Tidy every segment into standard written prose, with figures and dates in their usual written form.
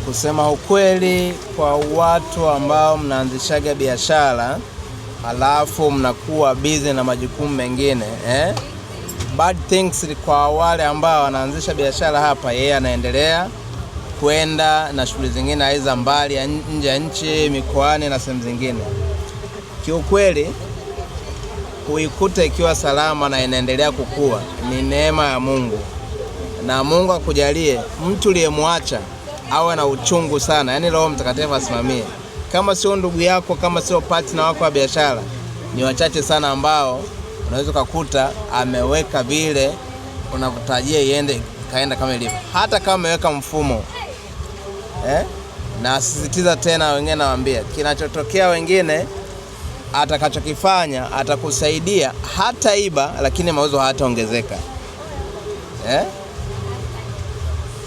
Kusema ukweli, kwa watu ambao mnaanzishaga biashara halafu mnakuwa busy na majukumu mengine, bad things kwa wale ambao wanaanzisha biashara hapa, yeye anaendelea kwenda na shughuli zingine aiza mbali nje ya nchi, mikoani na sehemu zingine. Kiukweli kuikuta ikiwa salama na inaendelea kukua ni neema ya Mungu, na Mungu akujalie mtu uliyemwacha awe na uchungu sana, yani Roho Mtakatifu asimamie. Kama sio ndugu yako, kama sio partner wako wa biashara, ni wachache sana ambao unaweza kukuta ameweka vile unakutajia iende kaenda kama ilivyo, hata kama ameweka mfumo. Na sisitiza tena, wengine nawaambia, kinachotokea wengine atakachokifanya atakusaidia hata iba, lakini mauzo hataongezeka.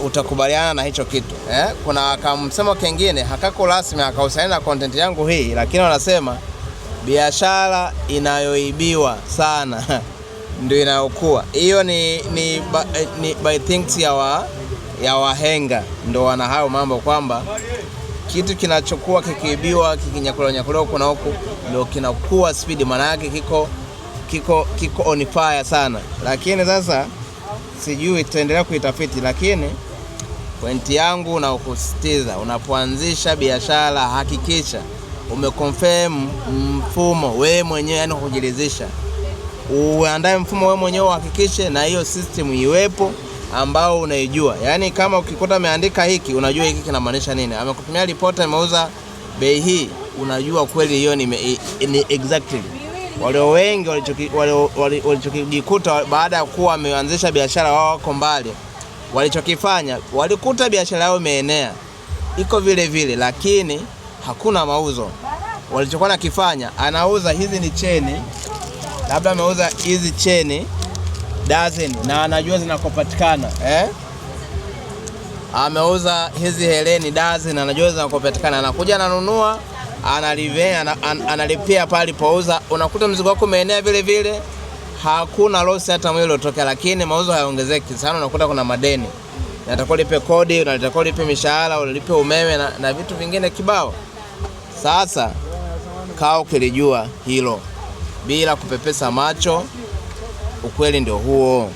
Utakubaliana na hicho kitu. Kuna kamsemo kengine hakako rasmi akahusiana na content yangu hii, lakini wanasema biashara inayoibiwa sana ndio inayokuwa. Hiyo ni by things ya wahenga ndio wana hayo mambo, kwamba kitu kinachokuwa kikiibiwa kikinyakuliwa kuna huku ndio kinakuwa speed, maana yake kiko on fire sana. Lakini sasa sijui tutaendelea kuitafiti, lakini pointi yangu na ukusitiza, unapoanzisha biashara hakikisha umeconfirm mfumo wewe mwenyewe, yani kujiridhisha. Uandae mfumo wewe mwenyewe, uhakikishe na hiyo system iwepo ambao unaijua. Yani kama ukikuta ameandika hiki, unajua hiki kinamaanisha nini. Amekutumia ripoti ameuza bei hii, unajua kweli hiyo ni exactly. Wale wengi walichokijikuta baada ya kuwa ameanzisha biashara, wao wako mbali, walichokifanya walikuta biashara yao imeenea iko vile vile, lakini hakuna mauzo. Walichokuwa nakifanya, anauza hizi ni cheni, labda ameuza hizi cheni dozen na anajua zinakopatikana. Ameuza hizi heleni dozen na anajua zinakopatikana, anakuja ananunua, analipia pale pouza, unakuta mzigo wako umeenea vile vile, hakuna loss hata mwili utokea, lakini mauzo hayaongezeki sana. Unakuta kuna madeni, unatakiwa lipe kodi, unatakiwa lipe mishahara, ulipe umeme na vitu vingine kibao. Sasa kao kilijua hilo bila kupepesa macho, ukweli ndio huo.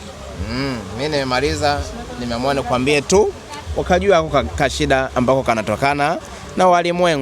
Mimi nimemaliza, nimeamua nikwambie tu ukajua kashida ambako kanatokana na walimwengu.